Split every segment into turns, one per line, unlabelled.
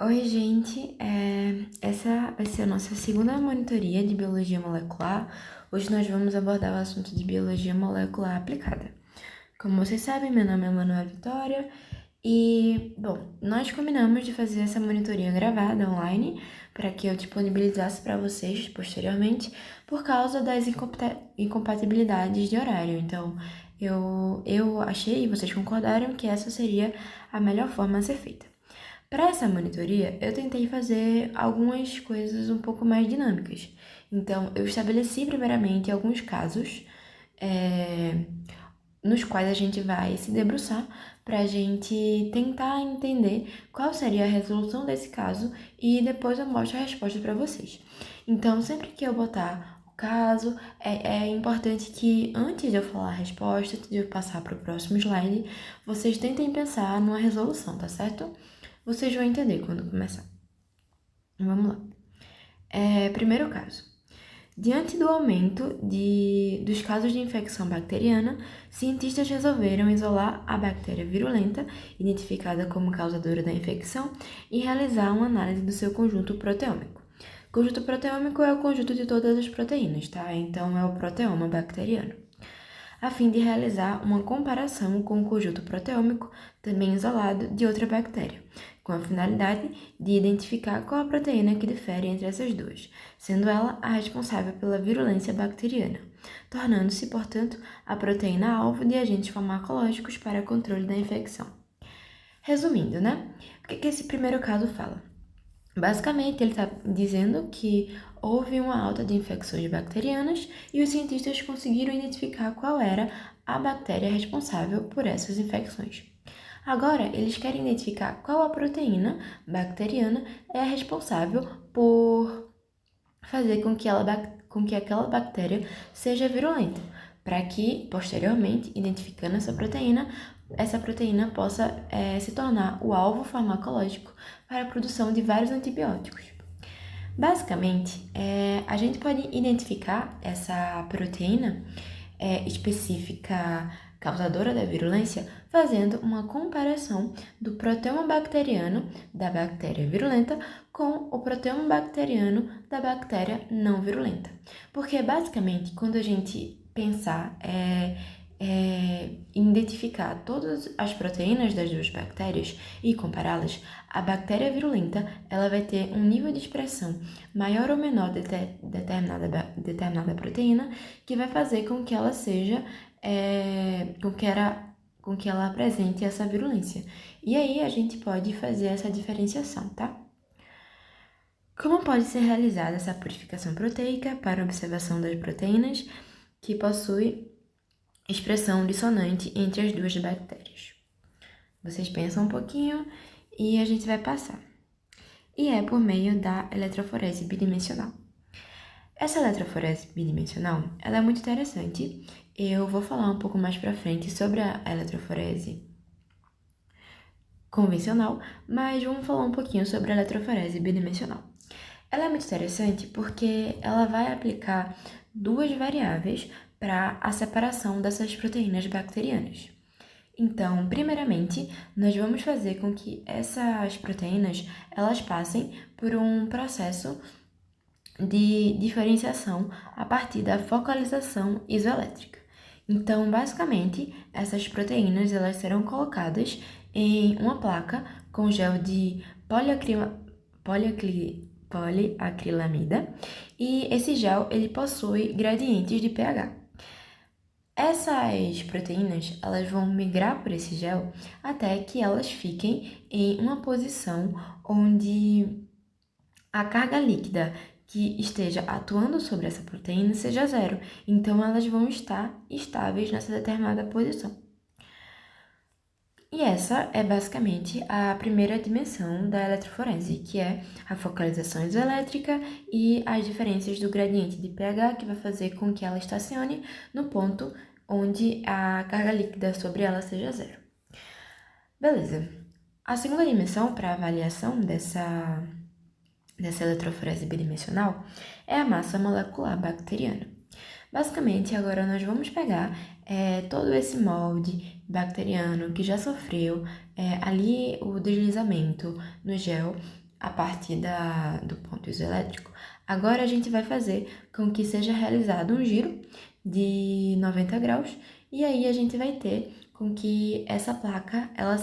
Oi, gente. Essa vai ser a nossa segunda monitoria de biologia molecular. Hoje nós vamos abordar o assunto de biologia molecular aplicada. Como vocês sabem, meu nome é Manuela Vitória e, bom, nós combinamos de fazer essa monitoria gravada online para que eu disponibilizasse para vocês posteriormente por causa das incompatibilidades de horário. Então, eu achei e vocês concordaram que essa seria a melhor forma a ser feita. Para essa monitoria, eu tentei fazer algumas coisas um pouco mais dinâmicas. Então, eu estabeleci primeiramente alguns casos nos quais a gente vai se debruçar para a gente tentar entender qual seria a resolução desse caso e depois eu mostro a resposta para vocês. Então, sempre que eu botar o caso, é importante que antes de eu falar a resposta, antes de eu passar para o próximo slide, vocês tentem pensar numa resolução, tá certo? Vocês vão entender quando começar. Vamos lá. Primeiro caso. Diante do aumento dos casos de infecção bacteriana, cientistas resolveram isolar a bactéria virulenta, identificada como causadora da infecção, e realizar uma análise do seu conjunto proteômico. O conjunto proteômico é o conjunto de todas as proteínas, tá? Então é o proteoma bacteriano, a fim de realizar uma comparação com o conjunto proteômico, também isolado, de outra bactéria, com a finalidade de identificar qual a proteína que difere entre essas duas, sendo ela a responsável pela virulência bacteriana, tornando-se, portanto, a proteína-alvo de agentes farmacológicos para controle da infecção. Resumindo, né? O que esse primeiro caso fala? Basicamente, ele está dizendo que houve uma alta de infecções bacterianas e os cientistas conseguiram identificar qual era a bactéria responsável por essas infecções. Agora, eles querem identificar qual a proteína bacteriana é a responsável por fazer com que aquela bactéria seja virulenta, para que, posteriormente, identificando essa proteína possa se tornar o alvo farmacológico para a produção de vários antibióticos. Basicamente, a gente pode identificar essa proteína específica causadora da virulência fazendo uma comparação do proteoma bacteriano da bactéria virulenta com o proteoma bacteriano da bactéria não virulenta. Porque, basicamente, quando a gente pensar em identificar todas as proteínas das duas bactérias e compará-las, a bactéria virulenta ela vai ter um nível de expressão maior ou menor de determinada proteína, que vai fazer com que ela seja, com que ela apresente essa virulência. E aí a gente pode fazer essa diferenciação, tá? Como pode ser realizada essa purificação proteica para observação das proteínas que possuem expressão dissonante entre as duas bactérias? Vocês pensam um pouquinho e a gente vai passar. E é por meio da eletroforese bidimensional. Essa eletroforese bidimensional, ela é muito interessante. Eu vou falar um pouco mais para frente sobre a eletroforese convencional, mas vamos falar um pouquinho sobre a eletroforese bidimensional. Ela é muito interessante porque ela vai aplicar duas variáveis para a separação dessas proteínas bacterianas. Então, primeiramente, nós vamos fazer com que essas proteínas elas passem por um processo de diferenciação a partir da focalização isoelétrica. Então, basicamente, essas proteínas elas serão colocadas em uma placa com gel de poliacrilamida e esse gel ele possui gradientes de pH. Essas proteínas elas vão migrar por esse gel até que elas fiquem em uma posição onde a carga líquida que esteja atuando sobre essa proteína seja zero. Então, elas vão estar estáveis nessa determinada posição. E essa é basicamente a primeira dimensão da eletroforese, que é a focalização isoelétrica e as diferenças do gradiente de pH, que vai fazer com que ela estacione no ponto onde a carga líquida sobre ela seja zero. Beleza. A segunda dimensão para avaliação dessa eletroforese bidimensional é a massa molecular bacteriana. Basicamente, agora nós vamos pegar todo esse molde bacteriano que já sofreu ali o deslizamento no gel a partir do ponto isoelétrico, agora a gente vai fazer com que seja realizado um giro de 90 graus e aí a gente vai ter com que essa placa ela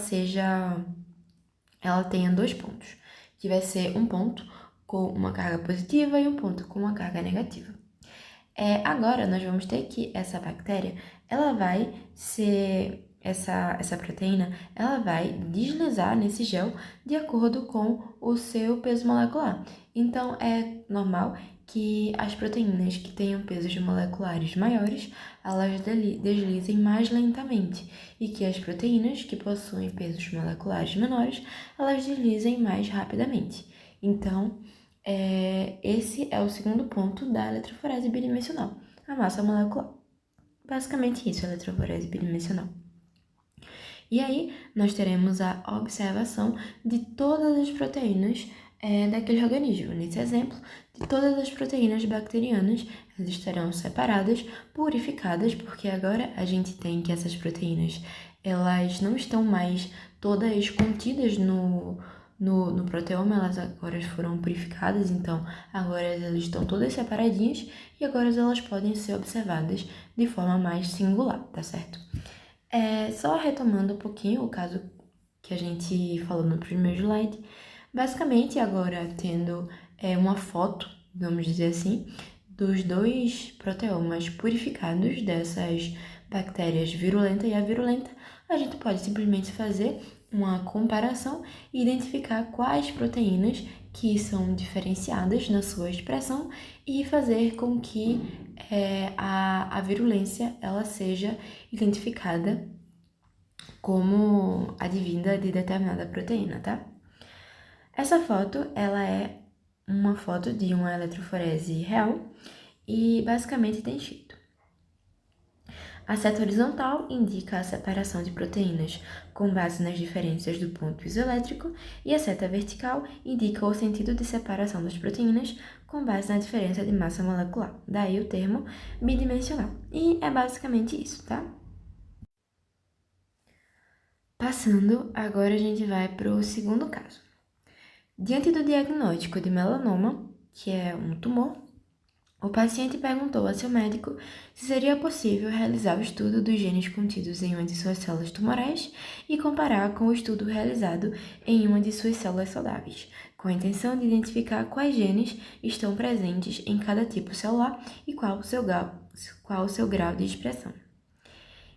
tenha dois pontos, que vai ser um ponto com uma carga positiva e um ponto com uma carga negativa. Agora nós vamos ter que essa bactéria, ela vai ser essa proteína, ela vai deslizar nesse gel de acordo com o seu peso molecular. Então, é normal que as proteínas que tenham pesos moleculares maiores, elas deslizem mais lentamente, e que as proteínas que possuem pesos moleculares menores, elas deslizem mais rapidamente. Então, esse é o segundo ponto da eletroforese bidimensional, a massa molecular. Basicamente isso, a eletroforese bidimensional. E aí, nós teremos a observação de todas as proteínas daquele organismo. Nesse exemplo, de todas as proteínas bacterianas, elas estarão separadas, purificadas, porque agora a gente tem que essas proteínas, elas não estão mais todas contidas no proteoma, elas agora foram purificadas, então agora elas estão todas separadinhas e agora elas podem ser observadas de forma mais singular, tá certo? Só retomando um pouquinho o caso que a gente falou no primeiro slide, basicamente agora tendo uma foto, vamos dizer assim, dos dois proteomas purificados dessas bactérias virulenta e avirulenta, a gente pode simplesmente fazer uma comparação e identificar quais proteínas que são diferenciadas na sua expressão e fazer com que a virulência ela seja identificada como advinda de determinada proteína, tá? Essa foto, ela é uma foto de uma eletroforese real e basicamente tem escrito: a seta horizontal indica a separação de proteínas com base nas diferenças do ponto isoelétrico e a seta vertical indica o sentido de separação das proteínas com base na diferença de massa molecular. Daí o termo bidimensional. E é basicamente isso, tá? Passando, agora a gente vai para o segundo caso. Diante do diagnóstico de melanoma, que é um tumor, o paciente perguntou a seu médico se seria possível realizar o estudo dos genes contidos em uma de suas células tumorais e comparar com o estudo realizado em uma de suas células saudáveis, com a intenção de identificar quais genes estão presentes em cada tipo celular e qual o seu grau de expressão.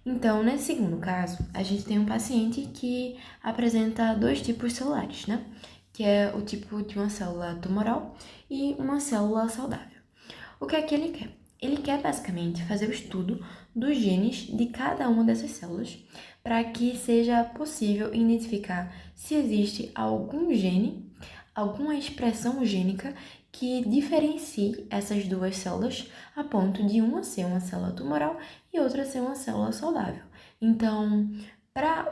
Então, nesse segundo caso, a gente tem um paciente que apresenta dois tipos celulares, né? Que é o tipo de uma célula tumoral e uma célula saudável. O que é que ele quer? Ele quer basicamente fazer o estudo dos genes de cada uma dessas células para que seja possível identificar se existe algum gene, alguma expressão gênica que diferencie essas duas células a ponto de uma ser uma célula tumoral e outra ser uma célula saudável. Então, para a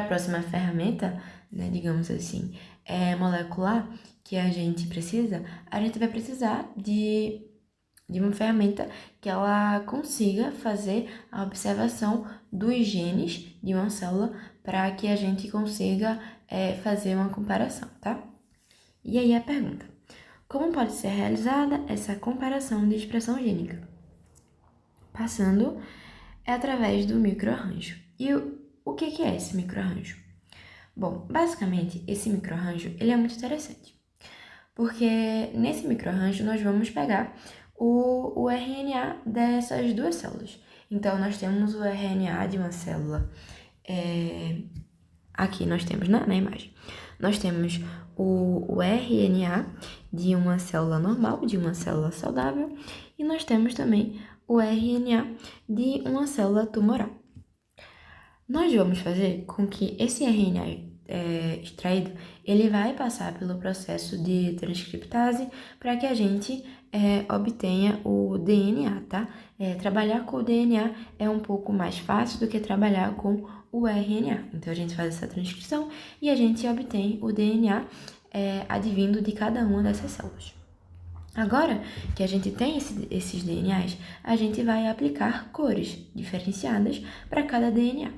próxima ferramenta, né, digamos assim, molecular que a gente vai precisar de uma ferramenta que ela consiga fazer a observação dos genes de uma célula para que a gente consiga fazer uma comparação, tá? E aí a pergunta: como pode ser realizada essa comparação de expressão gênica? Passando através do microarranjo. E o que é esse microarranjo? Bom, basicamente, esse microarranjo ele é muito interessante, porque nesse microarranjo nós vamos pegar o RNA dessas duas células. Então, nós temos o RNA de uma célula, aqui nós temos na imagem, nós temos o RNA de uma célula normal, de uma célula saudável, e nós temos também o RNA de uma célula tumoral. Nós vamos fazer com que esse RNA extraído, ele vai passar pelo processo de transcriptase para que a gente obtenha o DNA, tá? Trabalhar com o DNA é um pouco mais fácil do que trabalhar com o RNA. Então, a gente faz essa transcrição e a gente obtém o DNA advindo de cada uma dessas células. Agora que a gente tem esses DNAs, a gente vai aplicar cores diferenciadas para cada DNA.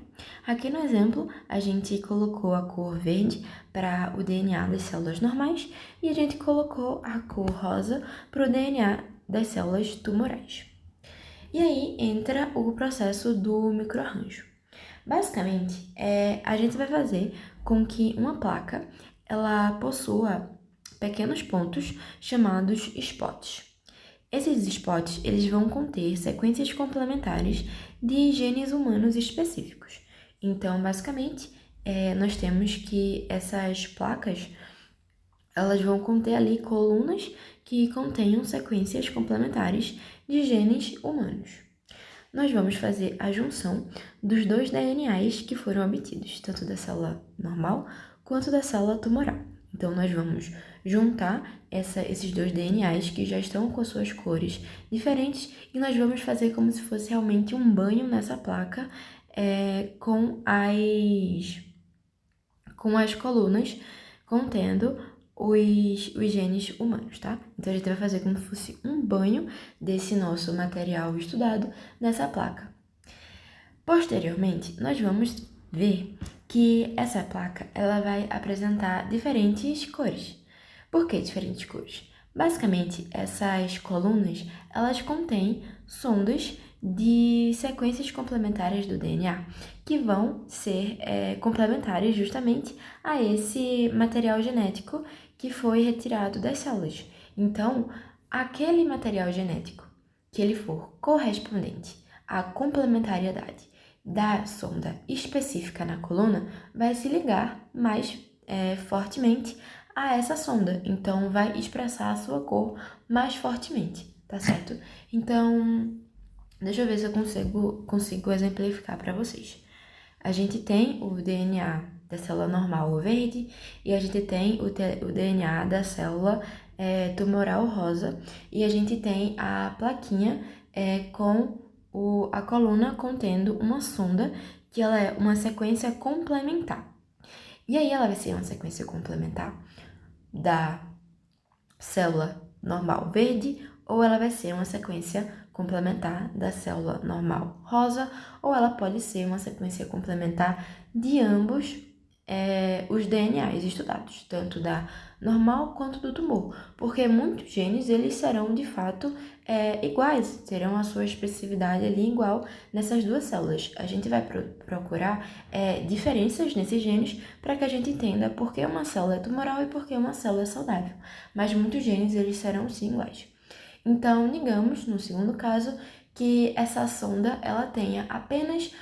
Aqui no exemplo, a gente colocou a cor verde para o DNA das células normais e a gente colocou a cor rosa para o DNA das células tumorais. E aí entra o processo do microarranjo. Basicamente, a gente vai fazer com que uma placa ela possua pequenos pontos chamados spots. Esses spots eles vão conter sequências complementares de genes humanos específicos. Então, basicamente, nós temos que essas placas elas vão conter ali colunas que contenham sequências complementares de genes humanos. Nós vamos fazer a junção dos dois DNAs que foram obtidos, tanto da célula normal quanto da célula tumoral. Então, nós vamos juntar esses dois DNAs que já estão com suas cores diferentes e nós vamos fazer como se fosse realmente um banho nessa placa com as colunas contendo os genes humanos, tá? Então, a gente vai fazer como se fosse um banho desse nosso material estudado nessa placa. Posteriormente, nós vamos ver que essa placa ela vai apresentar diferentes cores. Por que diferentes cores? Basicamente, essas colunas elas contêm sondas de sequências complementares do DNA que vão ser complementares justamente a esse material genético que foi retirado das células. Então, aquele material genético que ele for correspondente à complementariedade da sonda específica na coluna vai se ligar mais fortemente a essa sonda, então vai expressar a sua cor mais fortemente, tá certo? Então, deixa eu ver se eu consigo exemplificar para vocês. A gente tem o DNA da célula normal, o verde, e a gente tem o DNA da célula tumoral rosa, e a gente tem a plaquinha com a coluna contendo uma sonda, que ela é uma sequência complementar. E aí ela vai ser uma sequência complementar da célula normal verde, ou ela vai ser uma sequência complementar da célula normal rosa, ou ela pode ser uma sequência complementar de ambos os DNAs estudados, tanto da normal quanto do tumor, porque muitos genes eles serão de fato iguais, terão a sua expressividade ali igual nessas duas células. A gente vai procurar diferenças nesses genes para que a gente entenda por que uma célula é tumoral e por que uma célula é saudável, mas muitos genes eles serão sim iguais. Então, digamos, no segundo caso, que essa sonda ela tenha apenas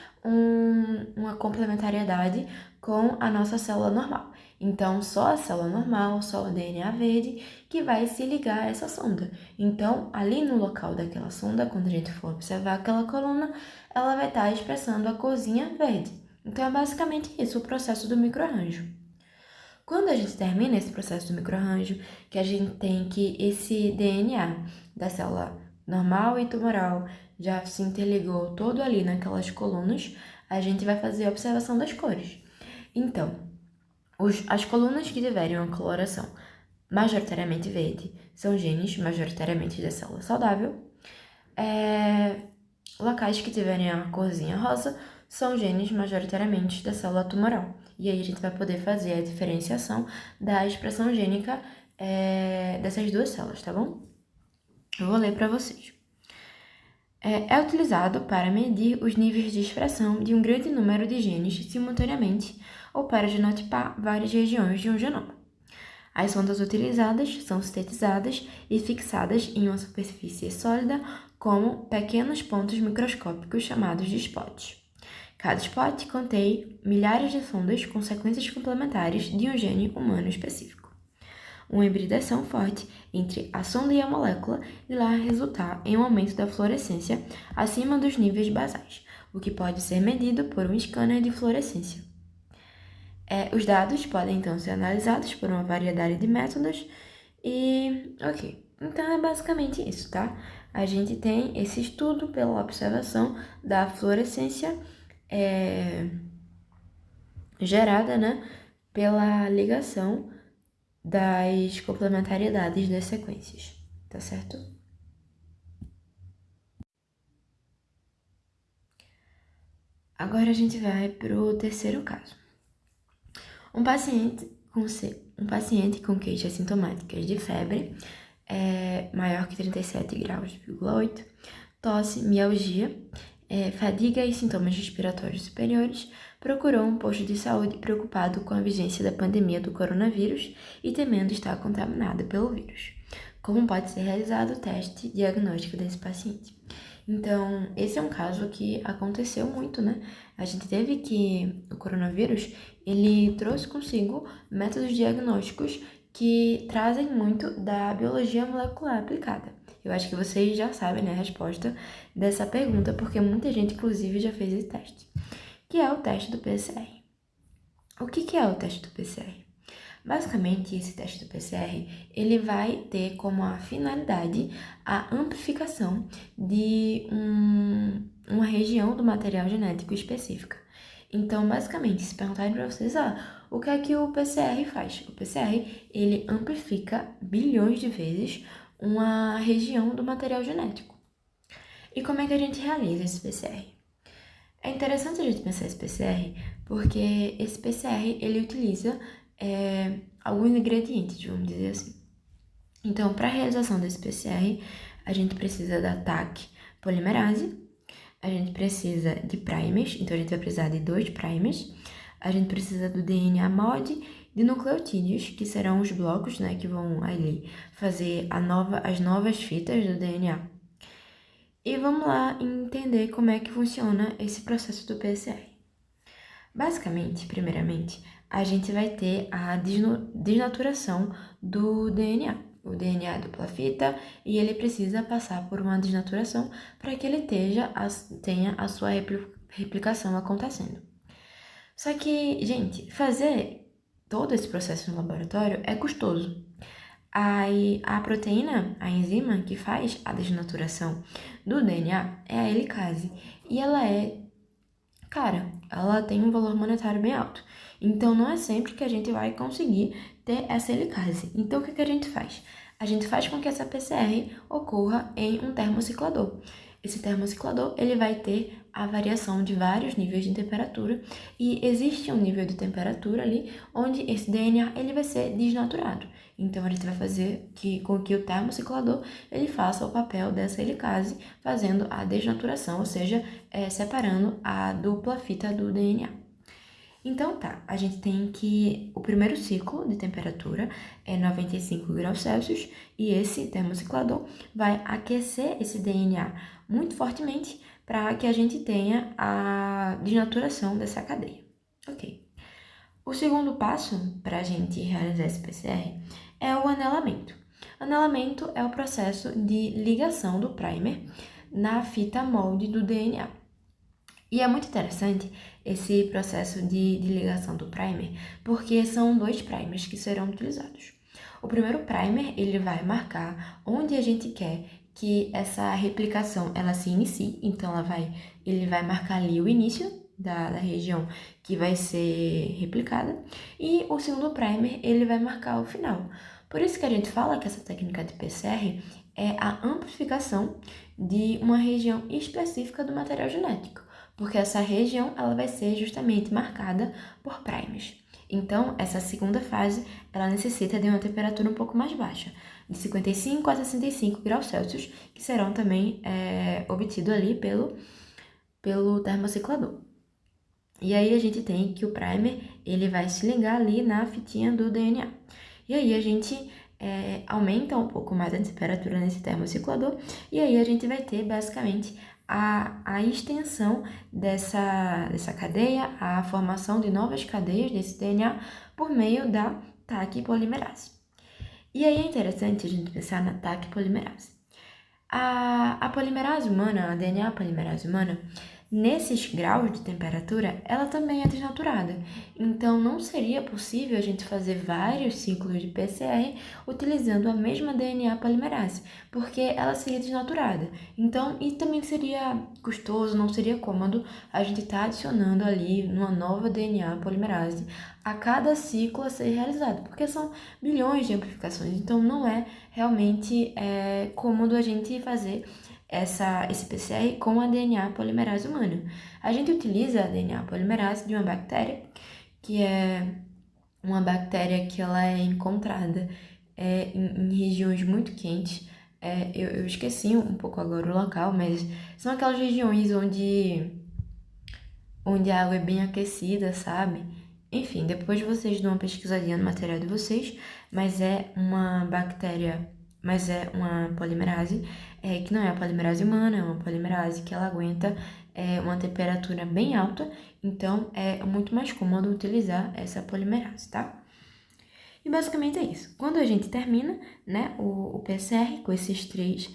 uma complementariedade com a nossa célula normal. Então, só a célula normal, só o DNA verde que vai se ligar a essa sonda. Então, ali no local daquela sonda, quando a gente for observar aquela coluna, ela vai estar expressando a corzinha verde. Então, é basicamente isso, o processo do microarranjo. Quando a gente termina esse processo do microarranjo, que a gente tem que esse DNA da célula normal e tumoral já se interligou todo ali naquelas colunas, a gente vai fazer a observação das cores. Então, as colunas que tiverem uma coloração majoritariamente verde são genes majoritariamente da célula saudável. Locais que tiverem a corzinha rosa são genes majoritariamente da célula tumoral. E aí a gente vai poder fazer a diferenciação da expressão gênica dessas duas células, tá bom? Eu vou ler para vocês. É utilizado para medir os níveis de expressão de um grande número de genes simultaneamente ou para genotipar várias regiões de um genoma. As sondas utilizadas são sintetizadas e fixadas em uma superfície sólida como pequenos pontos microscópicos chamados de spots. Cada spot contém milhares de sondas com sequências complementares de um gene humano específico. Uma hibridação forte entre a sonda e a molécula irá resultar em um aumento da fluorescência acima dos níveis basais, o que pode ser medido por um scanner de fluorescência. Os dados podem então ser analisados por uma variedade de métodos e, ok, então é basicamente isso, tá? A gente tem esse estudo pela observação da fluorescência gerada, né, pela ligação das complementariedades das sequências. tá certo? Agora a gente vai pro terceiro caso. Um paciente com queixas sintomáticas de febre maior que 37 graus,8, tosse, mialgia, fadiga e sintomas respiratórios superiores, procurou um posto de saúde preocupado com a vigência da pandemia do coronavírus e temendo estar contaminado pelo vírus. Como pode ser realizado o teste diagnóstico desse paciente? Então, esse é um caso que aconteceu muito, né? A gente teve que o coronavírus, ele trouxe consigo métodos diagnósticos que trazem muito da biologia molecular aplicada. Eu acho que vocês já sabem, né, a resposta dessa pergunta, porque muita gente, inclusive, já fez esse teste, que é o teste do PCR. O que é o teste do PCR? Basicamente, esse teste do PCR, ele vai ter como a finalidade a amplificação de uma região do material genético específica. Então, basicamente, se perguntarem para vocês, o que é que o PCR faz? O PCR, ele amplifica bilhões de vezes uma região do material genético. E como é que a gente realiza esse PCR? É interessante a gente pensar esse PCR, porque esse PCR, ele utiliza alguns ingredientes, vamos dizer assim. Então, para a realização desse PCR, a gente precisa da TAC polimerase, a gente precisa de primers, então a gente vai precisar de 2 primers, a gente precisa do DNA MOD, de nucleotídeos, que serão os blocos, né, que vão ali fazer as novas fitas do DNA. E vamos lá entender como é que funciona esse processo do PCR. Basicamente, primeiramente, a gente vai ter a desnaturação do DNA. O DNA é dupla fita e ele precisa passar por uma desnaturação para que ele tenha a sua replicação acontecendo. Só que, gente, fazer todo esse processo no laboratório é custoso. A proteína, a enzima que faz a desnaturação do DNA é a helicase. E ela tem um valor monetário bem alto. Então, não é sempre que a gente vai conseguir ter essa helicase. Então, o que a gente faz? A gente faz com que essa PCR ocorra em um termociclador. Esse termociclador, ele vai ter a variação de vários níveis de temperatura e existe um nível de temperatura ali onde esse DNA ele vai ser desnaturado. Então, a gente vai fazer com que o termociclador ele faça o papel dessa helicase, fazendo a desnaturação, ou seja, separando a dupla fita do DNA. Então tá, a gente tem que o primeiro ciclo de temperatura é 95 graus Celsius e esse termociclador vai aquecer esse DNA muito fortemente para que a gente tenha a desnaturação dessa cadeia. Ok. O segundo passo para a gente realizar esse PCR é o anelamento. Anelamento é o processo de ligação do primer na fita molde do DNA. E é muito interessante esse processo de ligação do primer, porque são 2 primers que serão utilizados. O primeiro primer, ele vai marcar onde a gente quer que essa replicação ela se inicie, então ele vai marcar ali o início da região que vai ser replicada, e o segundo primer, ele vai marcar o final. Por isso que a gente fala que essa técnica de PCR é a amplificação de uma região específica do material genético, porque essa região ela vai ser justamente marcada por primers. Então, essa segunda fase, ela necessita de uma temperatura um pouco mais baixa, de 55 a 65 graus Celsius, que serão também obtidos ali pelo termociclador. E aí a gente tem que o primer, ele vai se ligar ali na fitinha do DNA. E aí a gente aumenta um pouco mais a temperatura nesse termociclador, e aí a gente vai ter basicamente a extensão dessa cadeia, a formação de novas cadeias desse DNA por meio da TAC polimerase. E aí é interessante a gente pensar na TAC polimerase. A polimerase humana, a DNA polimerase humana, Nesses graus de temperatura, ela também é desnaturada. Então, não seria possível a gente fazer vários ciclos de PCR utilizando a mesma DNA polimerase, porque ela seria desnaturada. Então, e também seria custoso, não seria cômodo a gente estar adicionando ali uma nova DNA polimerase a cada ciclo a ser realizado, porque são bilhões de amplificações. Então, não é realmente cômodo a gente fazer esse PCR com a DNA polimerase humana. A gente utiliza a DNA polimerase de uma bactéria, que é uma bactéria que ela é encontrada em regiões muito quentes. Eu esqueci um pouco agora o local, mas são aquelas regiões onde a água é bem aquecida, sabe? Enfim, depois vocês dão uma pesquisadinha no material de vocês, mas é uma bactéria, mas é uma polimerase, que não é a polimerase humana, é uma polimerase que ela aguenta uma temperatura bem alta, então é muito mais cômodo utilizar essa polimerase, tá? E basicamente é isso. Quando a gente termina, né, o PCR com essas três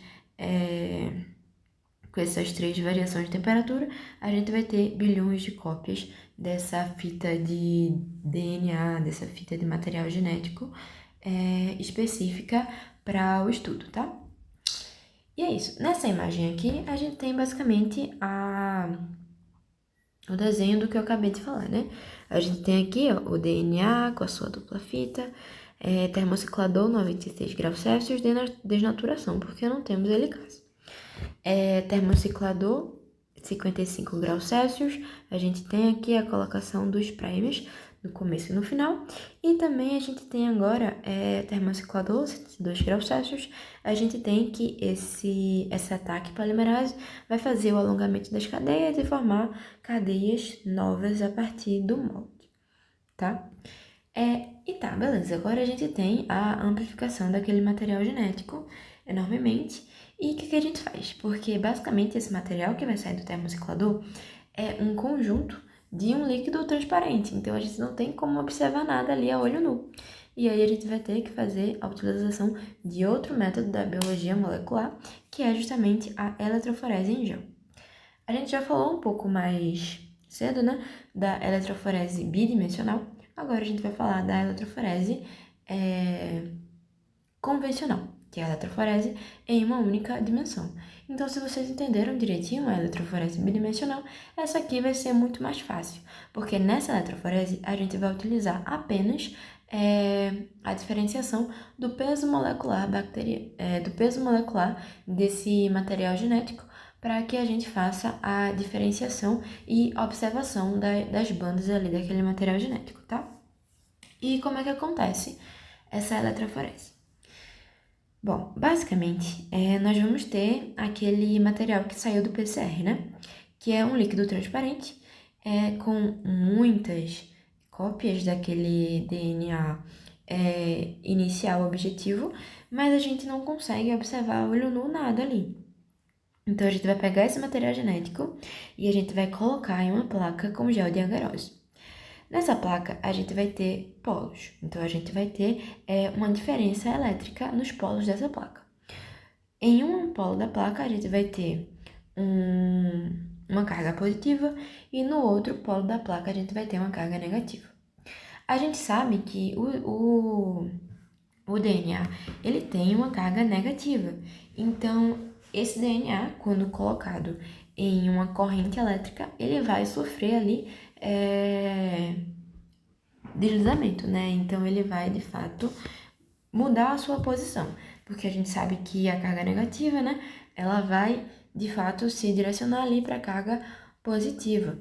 variações de temperatura, a gente vai ter bilhões de cópias dessa fita de DNA, dessa fita de material genético específica para o estudo, tá? E é isso. Nessa imagem aqui, a gente tem basicamente o desenho do que eu acabei de falar, né? A gente tem aqui ó, o DNA com a sua dupla fita, termociclador 96 graus Celsius, desnaturação, porque não temos helicase. Termociclador 55 graus Celsius, a gente tem aqui a colocação dos primers no começo e no final, e também a gente tem agora termociclador 72 graus Celsius, a gente tem que esse ataque polimerase vai fazer o alongamento das cadeias e formar cadeias novas a partir do molde, tá? E tá, beleza, agora a gente tem a amplificação daquele material genético enormemente. E o que a gente faz? Porque basicamente esse material que vai sair do termociclador é um conjunto de um líquido transparente, então a gente não tem como observar nada ali a olho nu. E aí a gente vai ter que fazer a utilização de outro método da biologia molecular, que é justamente a eletroforese em gel. A gente já falou um pouco mais cedo, né, da eletroforese bidimensional. Agora a gente vai falar da eletroforese convencional, que é a eletroforese em uma única dimensão. Então, se vocês entenderam direitinho a eletroforese bidimensional, essa aqui vai ser muito mais fácil, porque nessa eletroforese a gente vai utilizar apenas a diferenciação do peso molecular do peso molecular desse material genético, para que a gente faça a diferenciação e observação das bandas ali daquele material genético, tá? E como é que acontece essa eletroforese? Bom, basicamente, nós vamos ter aquele material que saiu do PCR, né? Que é um líquido transparente, com muitas cópias daquele DNA inicial objetivo, mas a gente não consegue observar a olho nu nada ali. Então, a gente vai pegar esse material genético e a gente vai colocar em uma placa com gel de agarose. Nessa placa, a gente vai ter polos. Então, a gente vai ter uma diferença elétrica nos polos dessa placa. Em um polo da placa, a gente vai ter uma carga positiva e no outro polo da placa, a gente vai ter uma carga negativa. A gente sabe que o DNA, ele tem uma carga negativa. Então, esse DNA, quando colocado em uma corrente elétrica, ele vai sofrer ali deslizamento, né? Então, ele vai, de fato, mudar a sua posição, porque a gente sabe que a carga negativa, né? Ela vai, de fato, se direcionar ali para a carga positiva.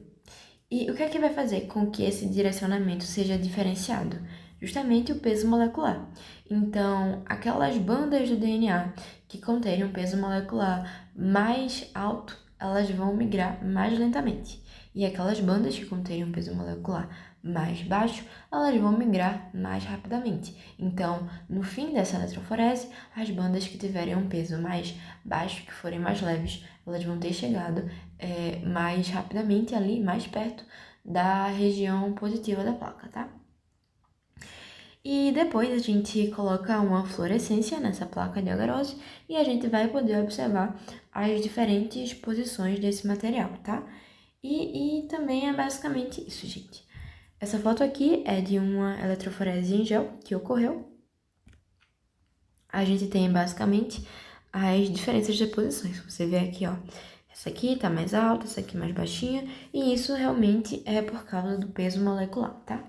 E o que é que vai fazer com que esse direcionamento seja diferenciado? Justamente o peso molecular. Então, aquelas bandas do DNA que contêm um peso molecular mais alto, elas vão migrar mais lentamente. E aquelas bandas que contêm um peso molecular mais baixo, elas vão migrar mais rapidamente. Então, no fim dessa eletroforese, as bandas que tiverem um peso mais baixo, que forem mais leves, elas vão ter chegado mais rapidamente ali, mais perto da região positiva da placa, tá? E depois a gente coloca uma fluorescência nessa placa de agarose e a gente vai poder observar as diferentes posições desse material, tá? E também é basicamente isso, gente. Essa foto aqui é de uma eletroforese em gel que ocorreu. A gente tem basicamente as diferenças de posições. Você vê aqui, ó, essa aqui tá mais alta, essa aqui mais baixinha, e isso realmente é por causa do peso molecular, tá?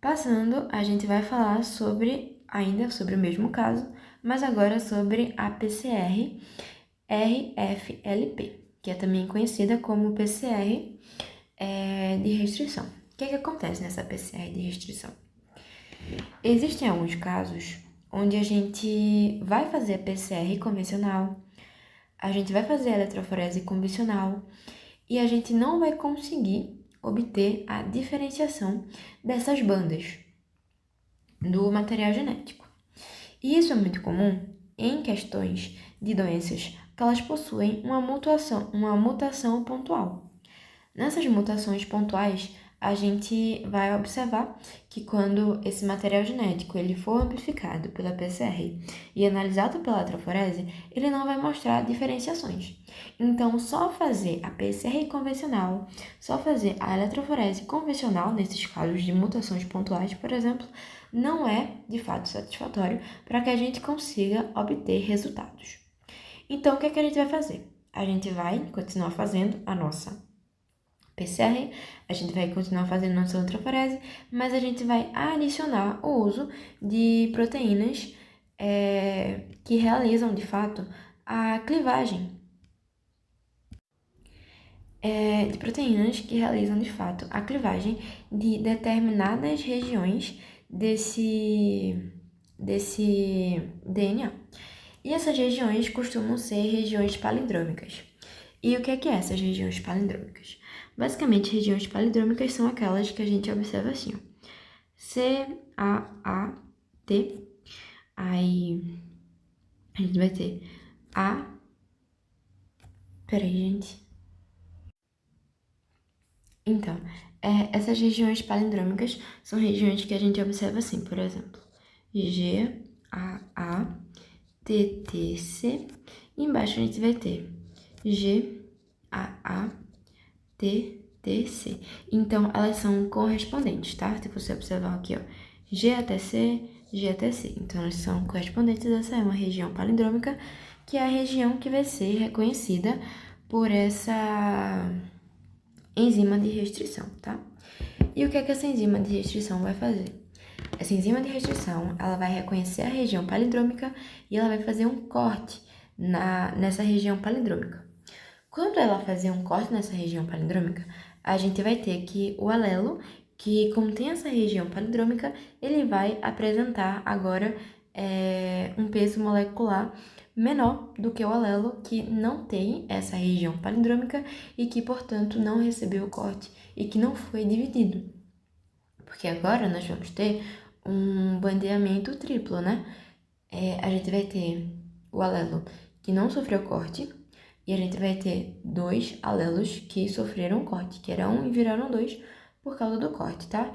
Passando, a gente vai falar ainda sobre o mesmo caso, mas agora sobre a PCR RFLP, que é também conhecida como PCR de restrição. O que acontece nessa PCR de restrição? Existem alguns casos onde a gente vai fazer a PCR convencional, a gente vai fazer a eletroforese convencional e a gente não vai conseguir obter a diferenciação dessas bandas do material genético. E isso é muito comum em questões de doenças que elas possuem uma mutação pontual. Nessas mutações pontuais, a gente vai observar que quando esse material genético ele for amplificado pela PCR e analisado pela eletroforese, ele não vai mostrar diferenciações. Então, só fazer a PCR convencional, só fazer a eletroforese convencional, nesses casos de mutações pontuais, por exemplo, não é de fato satisfatório para que a gente consiga obter resultados. Então, o que a gente vai fazer? A gente vai continuar fazendo a nossa PCR, a gente vai continuar fazendo nossa eletroforese, mas a gente vai adicionar o uso de proteínas que realizam, de fato, a clivagem. De proteínas que realizam, de fato, a clivagem de determinadas regiões desse DNA. E essas regiões costumam ser regiões palindrômicas. E o que é essas regiões palindrômicas? Basicamente, regiões palindrômicas são aquelas que a gente observa assim, ó. C-A-A-T, aí a gente vai ter A... Peraí, gente. Então, essas regiões palindrômicas são regiões que a gente observa assim, por exemplo, G-A-A-T-T-C, e embaixo a gente vai ter G-A-A-T-T-C. Então, elas são correspondentes, tá? Se você observar aqui, ó, G até C, G até C. Então, elas são correspondentes. Essa é uma região palindrômica, que é a região que vai ser reconhecida por essa enzima de restrição, tá? E o que essa enzima de restrição vai fazer? Essa enzima de restrição, ela vai reconhecer a região palindrômica e ela vai fazer um corte nessa região palindrômica. Quando ela fazer um corte nessa região palindrômica, a gente vai ter que o alelo que contém essa região palindrômica, ele vai apresentar agora um peso molecular menor do que o alelo que não tem essa região palindrômica e que, portanto, não recebeu o corte e que não foi dividido. Porque agora nós vamos ter um bandeamento triplo, né? A gente vai ter o alelo que não sofreu corte e a gente vai ter dois alelos que sofreram corte, que era um e viraram dois por causa do corte, tá?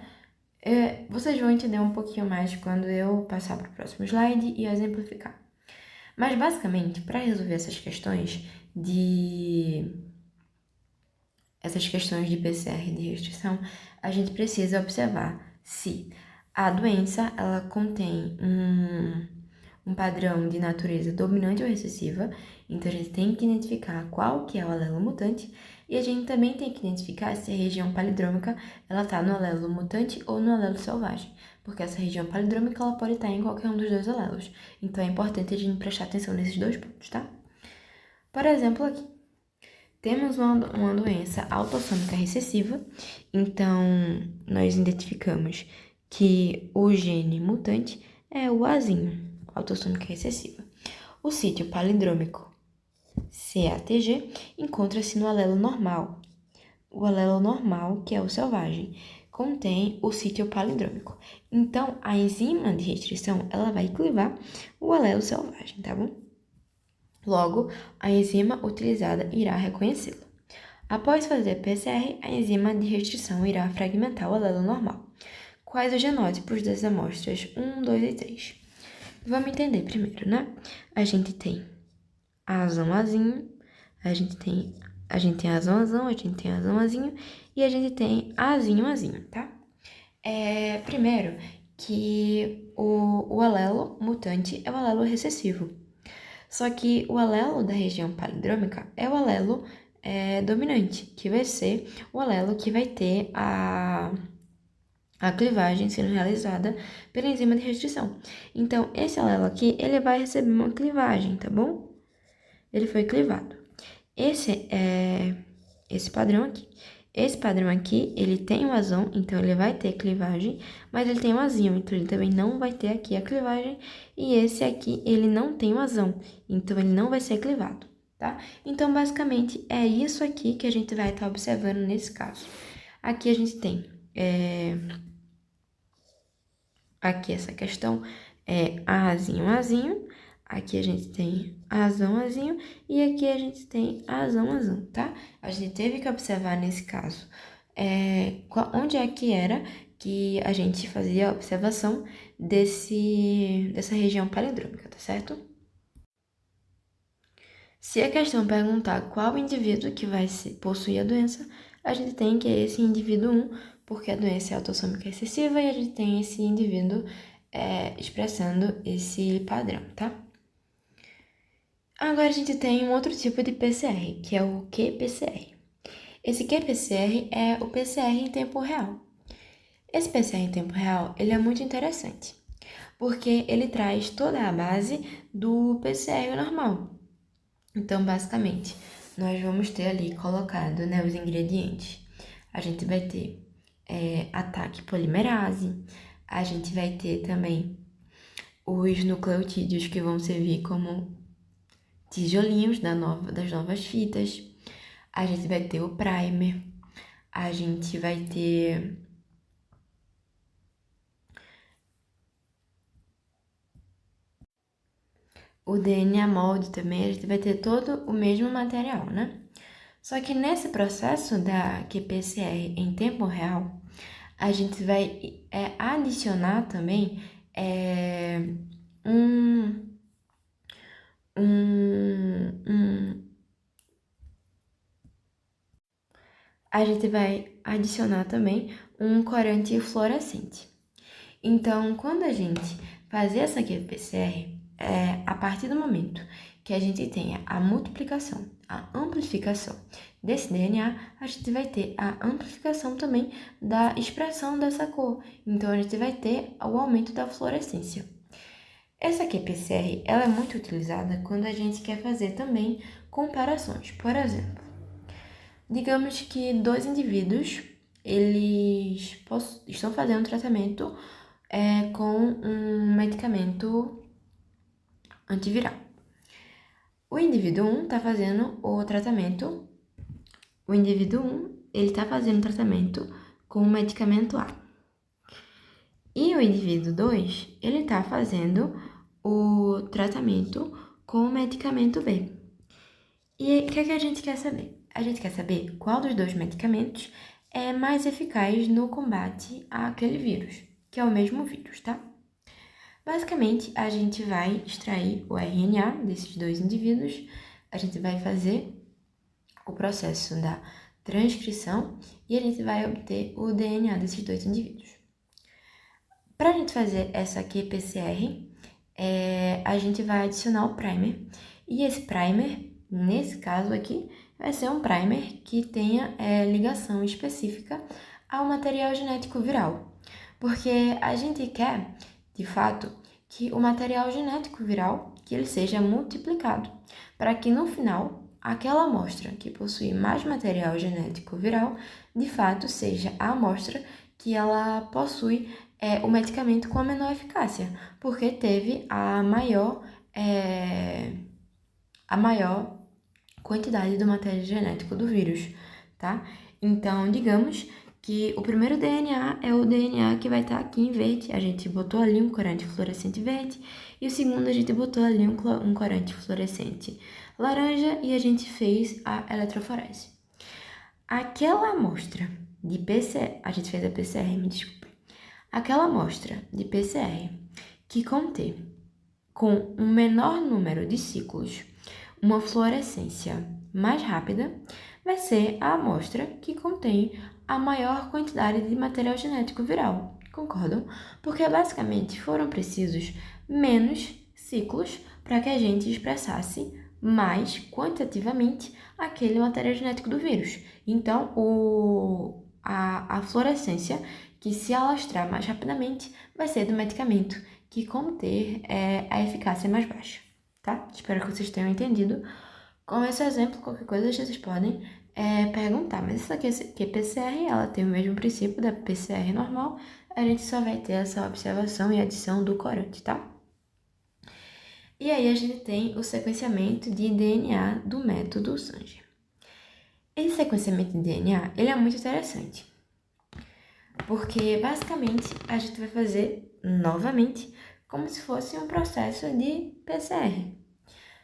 Vocês vão entender um pouquinho mais quando eu passar para o próximo slide e exemplificar. Mas, basicamente, para resolver essas questões de PCR de restrição, a gente precisa observar se a doença ela contém um padrão de natureza dominante ou recessiva, então a gente tem que identificar qual que é o alelo mutante e a gente também tem que identificar se a região palindrômica ela está no alelo mutante ou no alelo selvagem, porque essa região palindrômica ela pode estar em qualquer um dos dois alelos, então é importante a gente prestar atenção nesses dois pontos, tá? Por exemplo, aqui, temos uma doença autossômica recessiva, então nós identificamos que o gene mutante é o Azinho, autossômica recessiva. O sítio palindrômico CATG encontra-se no alelo normal. O alelo normal, que é o selvagem, contém o sítio palindrômico. Então, a enzima de restrição, ela vai clivar o alelo selvagem, tá bom? Logo, a enzima utilizada irá reconhecê-lo. Após fazer PCR, a enzima de restrição irá fragmentar o alelo normal. Quais os genótipos das amostras 1, 2 e 3? Vamos entender primeiro, né? A gente tem Azinho, a gente tem A gente tem azão, azão, a gente tem azão, azinho e a gente tem azinho, azinho, tá? Primeiro, que o alelo mutante é o alelo recessivo. Só que o alelo da região palindrômica é o alelo dominante, que vai ser o alelo que vai ter a clivagem sendo realizada pela enzima de restrição. Então, esse alelo aqui, ele vai receber uma clivagem, tá bom? Ele foi clivado. Esse padrão aqui. Esse padrão aqui, ele tem o azão, então ele vai ter clivagem, mas ele tem o azinho, então ele também não vai ter aqui a clivagem. E esse aqui, ele não tem o azão, então ele não vai ser clivado, tá? Então, basicamente, é isso aqui que a gente vai estar observando nesse caso. Aqui a gente tem... Aqui essa questão é azinho, azinho. Aqui a gente tem azão, azinho. E aqui a gente tem azão, azão, tá? A gente teve que observar nesse caso onde é que era que a gente fazia a observação dessa região palindrômica, tá certo? Se a questão perguntar qual indivíduo que vai possuir a doença, a gente tem que é esse indivíduo 1, porque a doença é autossômica excessiva e a gente tem esse indivíduo expressando esse padrão, tá? Agora a gente tem um outro tipo de PCR, que é o qPCR. Esse qPCR é o PCR em tempo real. Esse PCR em tempo real, ele é muito interessante, porque ele traz toda a base do PCR normal. Então, basicamente, nós vamos ter ali colocado, né, os ingredientes. A gente vai ter ataque polimerase, a gente vai ter também os nucleotídeos que vão servir como tijolinhos das novas fitas. A gente vai ter o primer, a gente vai ter o DNA molde também, a gente vai ter todo o mesmo material, né? Só que nesse processo da qPCR em tempo real, a gente vai adicionar também a gente vai adicionar também um corante fluorescente. Então, quando a gente fazer essa qPCR, a partir do momento que a gente tenha a multiplicação, a amplificação desse DNA, a gente vai ter a amplificação também da expressão dessa cor. Então, a gente vai ter o aumento da fluorescência. Essa qPCR, ela é muito utilizada quando a gente quer fazer também comparações. Por exemplo, digamos que dois indivíduos, eles estão fazendo um tratamento com um medicamento antiviral. O indivíduo 1 está fazendo o tratamento, ele está fazendo tratamento com o medicamento A. E o indivíduo 2, ele está fazendo o tratamento com o medicamento B. E o que a gente quer saber? A gente quer saber qual dos dois medicamentos é mais eficaz no combate àquele vírus, que é o mesmo vírus, tá? Basicamente, a gente vai extrair o RNA desses dois indivíduos, a gente vai fazer o processo da transcrição e a gente vai obter o DNA desses dois indivíduos. Para a gente fazer essa qPCR, a gente vai adicionar o primer, e esse primer, nesse caso aqui, vai ser um primer que tenha ligação específica ao material genético viral, porque a gente quer, de fato, que o material genético viral que ele seja multiplicado, para que no final, aquela amostra que possui mais material genético viral, de fato, seja a amostra que ela possui o medicamento com a menor eficácia, porque teve a maior quantidade do material genético do vírus, tá? Então, digamos que o primeiro DNA é o DNA que vai estar aqui em verde, a gente botou ali um corante fluorescente verde, e o segundo a gente botou ali um corante fluorescente laranja e a gente fez a eletroforese. Aquela amostra de PCR, a gente fez a PCR, me desculpe, aquela amostra de PCR que contém com um menor número de ciclos uma fluorescência mais rápida vai ser a amostra que contém a maior quantidade de material genético viral. Concordam? Porque basicamente foram precisos menos ciclos para que a gente expressasse mais quantitativamente aquele material genético do vírus. Então, a fluorescência que se alastrar mais rapidamente vai ser do medicamento que conter a eficácia mais baixa, tá? Espero que vocês tenham entendido. Com esse exemplo, qualquer coisa vocês podem perguntar, mas essa aqui é PCR, ela tem o mesmo princípio da PCR normal, a gente só vai ter essa observação e adição do corante, tá? E aí a gente tem o sequenciamento de DNA do método Sanger. Esse sequenciamento de DNA, ele é muito interessante, porque basicamente a gente vai fazer novamente como se fosse um processo de PCR.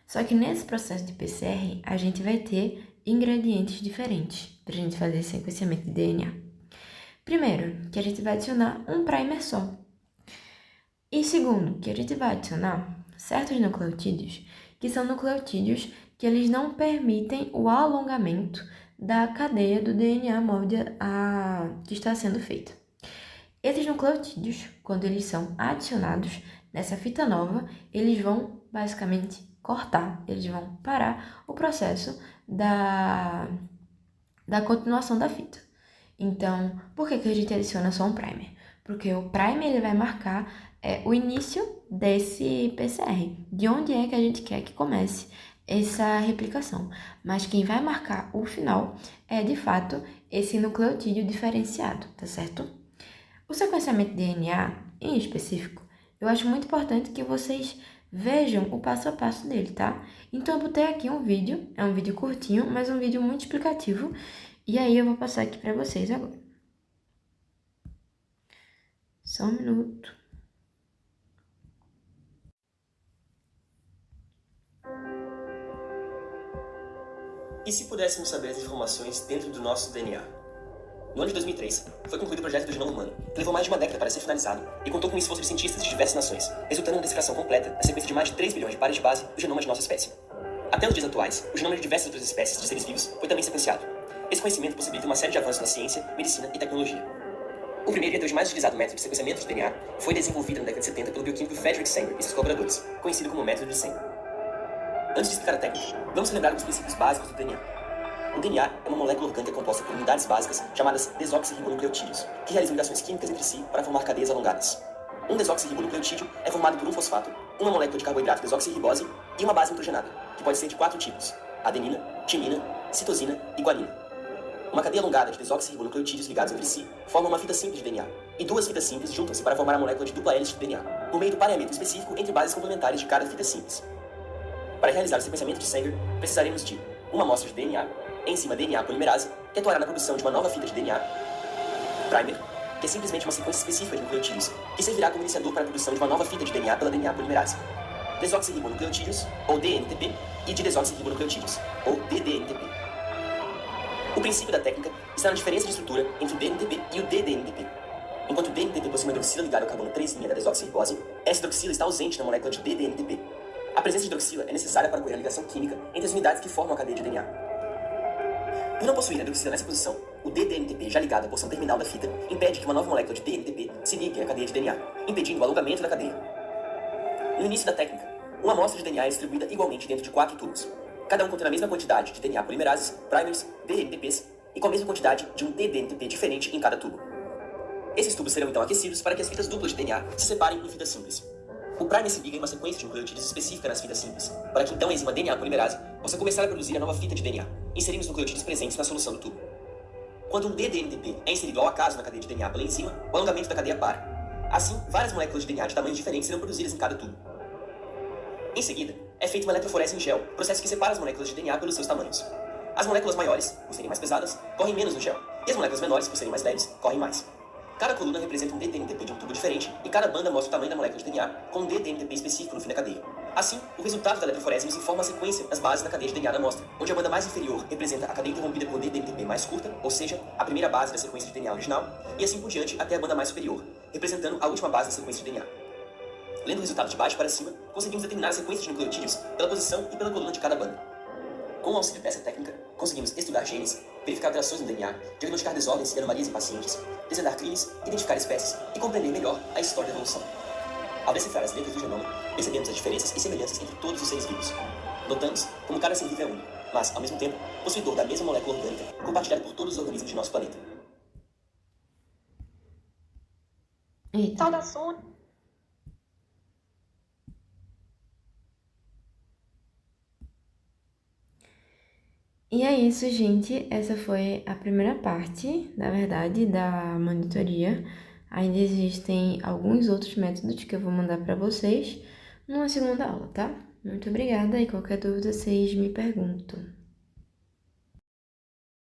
Só que nesse processo de PCR, a gente vai ter ingredientes diferentes para a gente fazer esse sequenciamento de DNA. Primeiro, que a gente vai adicionar um primer só. E segundo, que a gente vai adicionar certos nucleotídeos, que são nucleotídeos que eles não permitem o alongamento da cadeia do DNA móvel que está sendo feita. Esses nucleotídeos, quando eles são adicionados nessa fita nova, eles vão basicamente cortar, eles vão parar o processo da continuação da fita. Então, por que a gente adiciona só um primer? Porque o primer ele vai marcar o início desse PCR, de onde é que a gente quer que comece essa replicação. Mas quem vai marcar o final é, de fato, esse nucleotídeo diferenciado, tá certo? O sequenciamento de DNA, em específico, eu acho muito importante que vocês vejam o passo a passo dele, tá? Então, eu botei aqui um vídeo, é um vídeo curtinho, mas um vídeo muito explicativo, e aí eu vou passar aqui para vocês agora. Só um minuto.
E se pudéssemos saber as informações dentro do nosso DNA? No ano de 2003, foi concluído o projeto do genoma humano, que levou mais de uma década para ser finalizado e contou com o esforço de cientistas de diversas nações, resultando na decifração completa da sequência de mais de 3 bilhões de pares de base do genoma de nossa espécie. Até os dias atuais, o genoma de diversas outras espécies de seres vivos foi também sequenciado. Esse conhecimento possibilita uma série de avanços na ciência, medicina e tecnologia. O primeiro e até hoje mais utilizado método de sequenciamento de DNA foi desenvolvido na década de 70 pelo bioquímico Frederick Sanger e seus colaboradores, conhecido como método de Sanger. Antes de explicar a técnica, vamos lembrar dos princípios básicos do DNA. O DNA é uma molécula orgânica composta por unidades básicas chamadas desoxirribonucleotídeos, que realizam ligações químicas entre si para formar cadeias alongadas. Um desoxirribonucleotídeo é formado por um fosfato, uma molécula de carboidrato desoxirribose e uma base nitrogenada, que pode ser de 4 tipos: adenina, timina, citosina e guanina. Uma cadeia alongada de desoxirribonucleotídeos ligados entre si forma uma fita simples de DNA, e duas fitas simples juntam-se para formar a molécula de dupla hélice de DNA, por meio do pareamento específico entre bases complementares de cada fita simples. Para realizar o sequenciamento de Sanger, precisaremos de uma amostra de DNA, enzima DNA polimerase, que atuará na produção de uma nova fita de DNA, primer, que é simplesmente uma sequência específica de nucleotídeos, que servirá como iniciador para a produção de uma nova fita de DNA pela DNA polimerase, desoxirribonucleotídeos, ou DNTP, e de desoxirribonucleotídeos, ou DDNTP. O princípio da técnica está na diferença de estrutura entre o DNTP e o DDNTP. Enquanto o DNTP possui uma hidroxila ligada ao carbono 3' da desoxirribose, essa hidroxila está ausente na molécula de DDNTP. A presença de hidroxila é necessária para ocorrer a ligação química entre as unidades que formam a cadeia de DNA. Por não possuir a hidroxila nessa posição, o DDNTP já ligado à porção terminal da fita impede que uma nova molécula de DNTP se ligue à cadeia de DNA, impedindo o alongamento da cadeia. No início da técnica, uma amostra de DNA é distribuída igualmente dentro de 4 tubos, cada um contendo a mesma quantidade de DNA polimerases, primers, DNTPs e com a mesma quantidade de um DDNTP diferente em cada tubo. Esses tubos serão então aquecidos para que as fitas duplas de DNA se separem em fitas simples. O primer se liga em uma sequência de nucleotídeos específica nas fitas simples, para que então a enzima DNA polimerase possa começar a produzir a nova fita de DNA, inserindo os nucleotídeos presentes na solução do tubo. Quando um DDNTP é inserido ao acaso na cadeia de DNA pela enzima, o alongamento da cadeia para. Assim, várias moléculas de DNA de tamanhos diferentes serão produzidas em cada tubo. Em seguida, é feita uma eletroforese em gel, processo que separa as moléculas de DNA pelos seus tamanhos. As moléculas maiores, por serem mais pesadas, correm menos no gel, e as moléculas menores, por serem mais leves, correm mais. Cada coluna representa um DDNTP de um tubo diferente, e cada banda mostra o tamanho da molécula de DNA, com um DDNTP específico no fim da cadeia. Assim, o resultado da eletroforese nos informa a sequência das bases da cadeia de DNA da amostra, onde a banda mais inferior representa a cadeia interrompida por DDNTP mais curta, ou seja, a primeira base da sequência de DNA original, e assim por diante até a banda mais superior, representando a última base da sequência de DNA. Lendo o resultado de baixo para cima, conseguimos determinar a sequência de nucleotídeos pela posição e pela coluna de cada banda. Com o auxílio dessa técnica, conseguimos estudar genes, verificar alterações no DNA, diagnosticar desordens e anomalias em pacientes, desvendar crimes, identificar espécies e compreender melhor a história da evolução. Ao decifrar as letras do genoma, percebemos as diferenças e semelhanças entre todos os seres vivos. Notamos como cada ser vivo é único, mas, ao mesmo tempo, possuidor da mesma molécula orgânica compartilhada por todos os organismos de nosso planeta.
Eita.
Saudações.
E é isso, gente. Essa foi a primeira parte, na verdade, da monitoria. Ainda existem alguns outros métodos que eu vou mandar para vocês numa segunda aula, tá? Muito obrigada e qualquer dúvida vocês me perguntam.